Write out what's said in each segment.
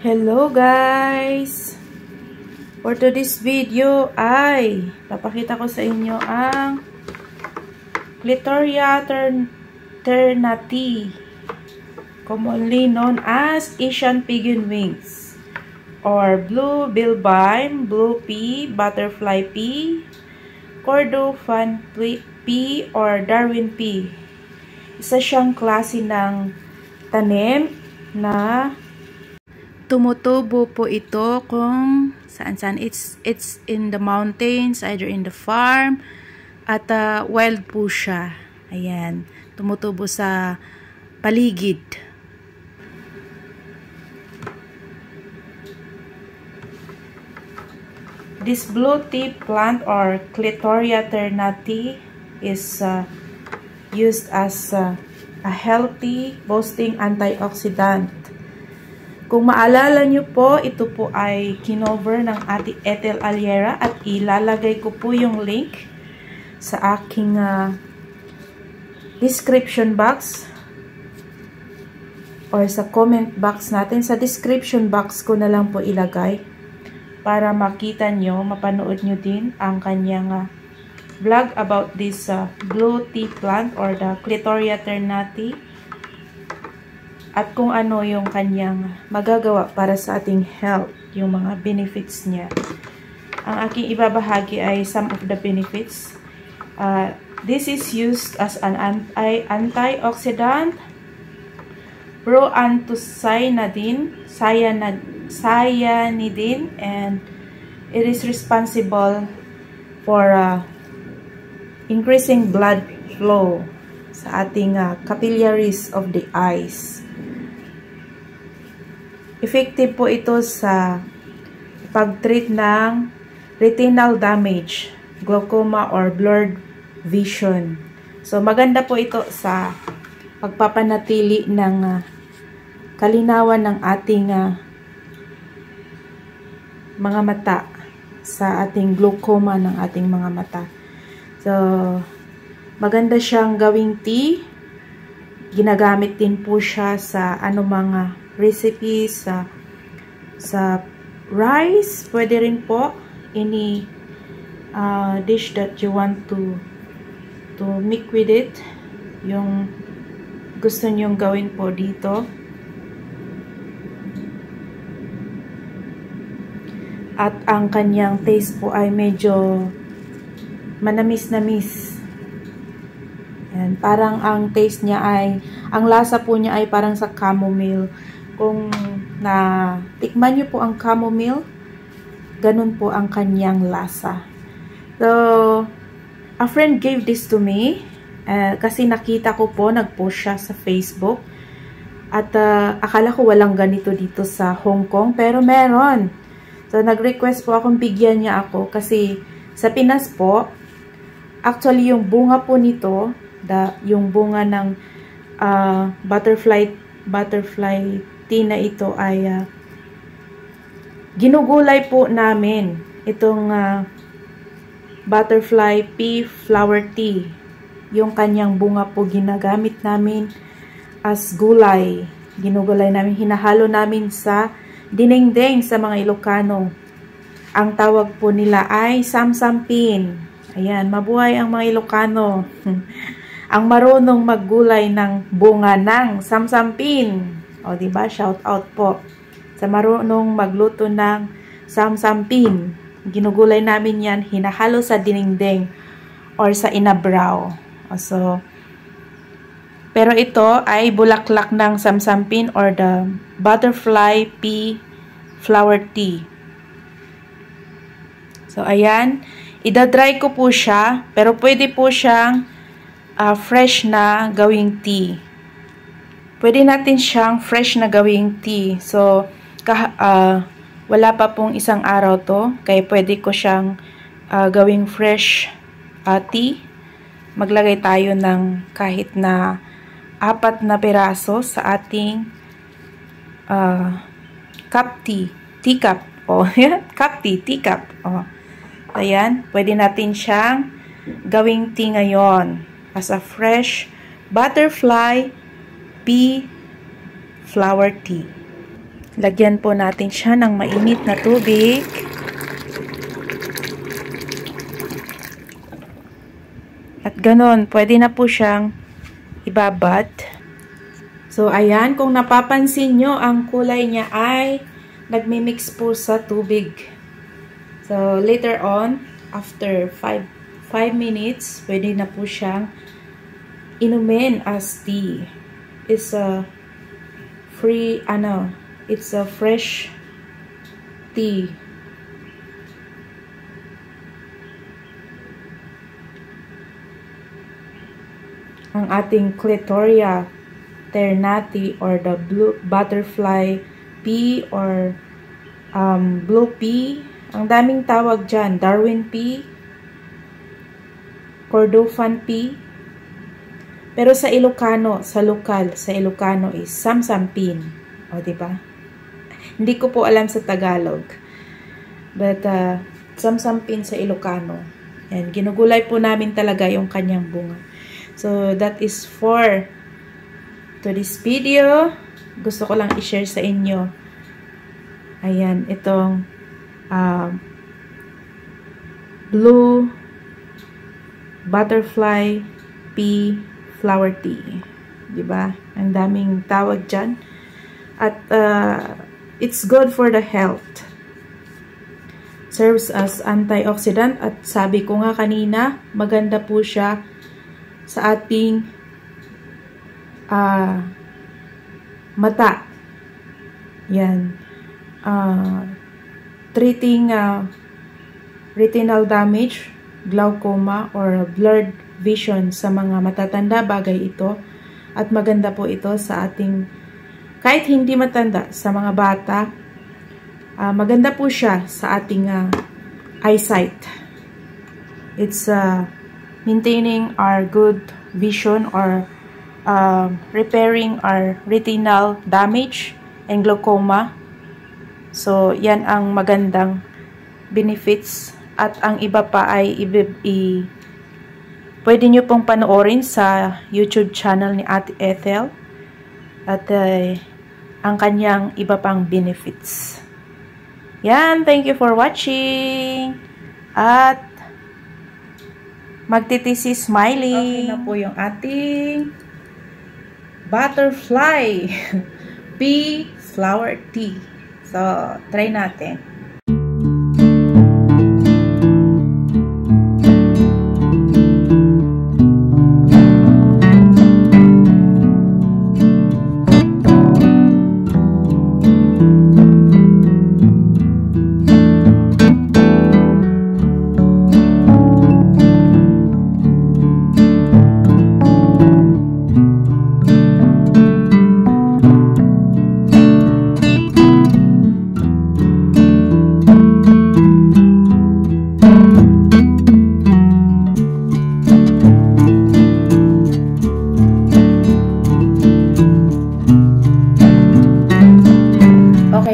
Hello guys! For today's video ay papakita ko sa inyo ang Clitoria ternati, commonly known as Asian pigeon wings, or blue bilbine, blue pea, butterfly pea, Kordofan pea, or Darwin pea. Isa siyang klase ng tanim na tumutubo po ito kung saan-saan. It's in the mountains, either in the farm, at wild po siya. Ayan, tumutubo sa paligid. This blue tea plant, or Clitoria ternati, is used as a healthy, boasting antioxidant. Kung maalala nyo po, ito po ay kinover ng Ate Ethel Aliera at ilalagay ko po yung link sa aking description box or sa comment box natin. Sa description box ko na lang po ilagay para makita nyo, mapanood nyo din ang kanyang vlog about this blue tea plant or the Clitoria ternati, at kung ano yung kanyang magagawa para sa ating health, yung mga benefits niya. Ang aking ibabahagi ay some of the benefits. This is used as an antioxidant, pro-anthocyanidin, cyanidin, and it is responsible for increasing blood flow sa ating capillaries of the eyes. Effective po ito sa pag-treat ng retinal damage, glaucoma, or blurred vision. So, maganda po ito sa pagpapanatili ng kalinawan ng ating mga mata, sa ating glaucoma ng ating mga mata. So, maganda siyang gawing tea. Ginagamit din po siya sa anumang recipes, sa rice, pwede rin po, any dish that you want to make with it, yung gusto nyong gawin po dito. At ang kanyang taste po ay medyo manamis-namis. And parang ang taste niya ay, ang lasa po niya ay parang sa chamomile. Kung tikman niyo po ang chamomile, ganun po ang kanyang lasa. So, a friend gave this to me kasi nakita ko po, nag-post siya sa Facebook. At akala ko walang ganito dito sa Hong Kong, pero meron. So, nag-request po akong bigyan niya ako kasi sa Pinas po, actually yung bunga po nito, yung bunga ng butterfly tea na ito ay ginugulay po namin itong butterfly pea flower tea. Yung kanyang bunga po ginagamit namin as gulay. Ginugulay namin, hinahalo namin sa dinengdeng sa mga Ilocano. Ang tawag po nila ay samsampin. Ayan, mabuhay ang mga Ilocano. Ang marunong maggulay ng bunga ng samsampin. O, diba? Shout out po sa marunong magluto ng samsampin. Ginugulay namin yan, hinahalo sa dinengdeng or sa inabraw. So, pero ito ay bulaklak ng samsampin or the butterfly pea flower tea. So, ayan. Ida-dry ko po siya, pero pwede po siyang fresh na gawing tea. Pwede natin siyang fresh na gawing tea. So, wala pa pong isang araw to, kaya pwede ko siyang gawing fresh tea. Maglagay tayo ng kahit na 4 na piraso sa ating cup tea. Teacup. O, cup tea, teacup. O. Ayan, pwede natin siyang gawing tea ngayon as a fresh butterfly pea flower tea. Lagyan po natin siya ng mainit na tubig. At ganon, pwede na po siyang ibabad. So, ayan, kung napapansin nyo, ang kulay niya ay nagmimix po sa tubig. So, later on, after 5 minutes, pwede na po siyang inumin as tea. It's a it's a fresh tea. Ang ating Clitoria ternati or the blue butterfly pea or blue pea. Ang daming tawag dyan. Darwin pea, Kordofan pea. Pero sa Ilocano, sa Ilocano is samsampin. O, diba? Hindi ko po alam sa Tagalog. But, samsampin sa Ilocano. And ginugulay po namin talaga yung kanyang bunga. So, that is for to this video. Gusto ko lang i-share sa inyo. Ayan, itong blue butterfly pea flower tea. Diba? Ang daming tawag dyan. At it's good for the health. Serves as antioxidant. At sabi ko nga kanina, maganda po siya sa ating mata. Yan. Treating retinal damage, glaucoma, or blurred vision sa mga matatanda, bagay ito. At maganda po ito sa ating, kahit hindi matanda, sa mga bata, maganda po siya sa ating eyesight. It's maintaining our good vision or repairing our retinal damage and glaucoma. So, yan ang magandang benefits. At ang iba pa ay pwede nyo pong panoorin sa YouTube channel ni Ate Ethel. At ang kanyang iba pang benefits. Yan, thank you for watching. At magtitisi smiling. Okay na po yung ating butterfly pea flower tea. So, try natin.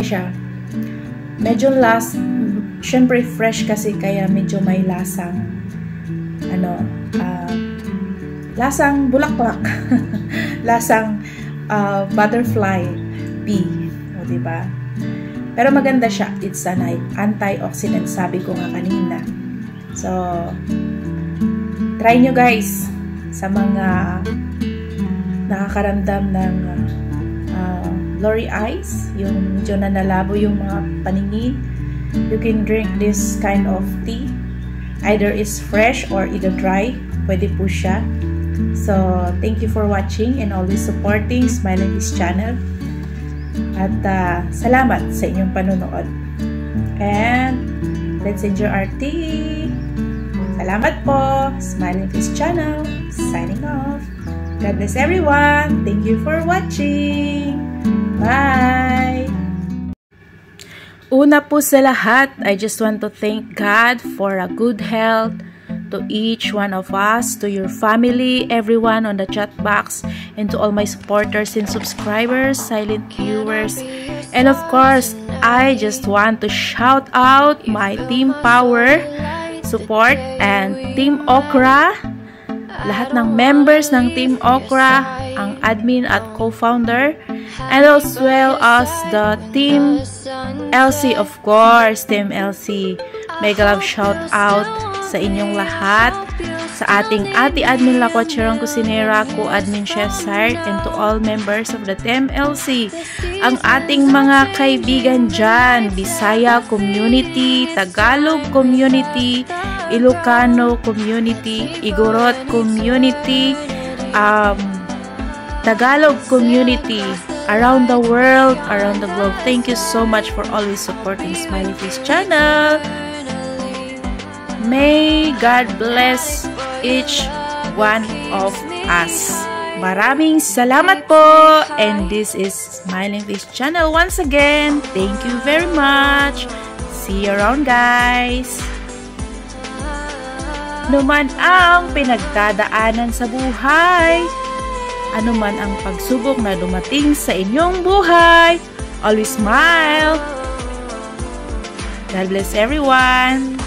Siya. Medyo syempre fresh kasi kaya medyo may lasang lasang bulaklak. Lasang butterfly pea. O, diba? Pero maganda siya. It's an antioxidant, sabi ko nga kanina. So, try nyo guys sa mga nakakaramdam ng blurry eyes, yung medyo na nalabo yung mga paningin. You can drink this kind of tea. Either is fresh or either dry. Pwede po siya. So, thank you for watching and always supporting Smiling Peace channel. At salamat sa inyong panunood. And let's enjoy our tea. Salamat po. Smiling Peace channel. Signing off. God bless everyone. Thank you for watching. Bye! Una po sa lahat, I just want to thank God for a good health to each one of us, to your family, everyone on the chat box, and to all my supporters and subscribers, silent viewers. And of course, I just want to shout out my Team Power support and Team Okra. lahat ng members ng Team Okra, ang admin at co-founder, and as well as the Team LC, of course, Team LC. Mega love shout out sa inyong lahat, sa ating Ate Admin Lakwatcherong Kusinera, Co-Admin Chef Sart, and to all members of the Team LC. Ang ating mga kaibigan dyan, Bisaya Community, Tagalog Community, Ilocano Community, Igorot Community, Tagalog Community, around the world, around the globe. Thank you so much for always supporting Smiley Face Channel. May God bless each one of us. Maraming salamat po. And this is Smiling Face Channel once again. Thank you very much. See you around, guys. Ano man ang pinagdadaanan sa buhay, ano man ang pagsubok na dumating sa inyong buhay, always smile. God bless everyone.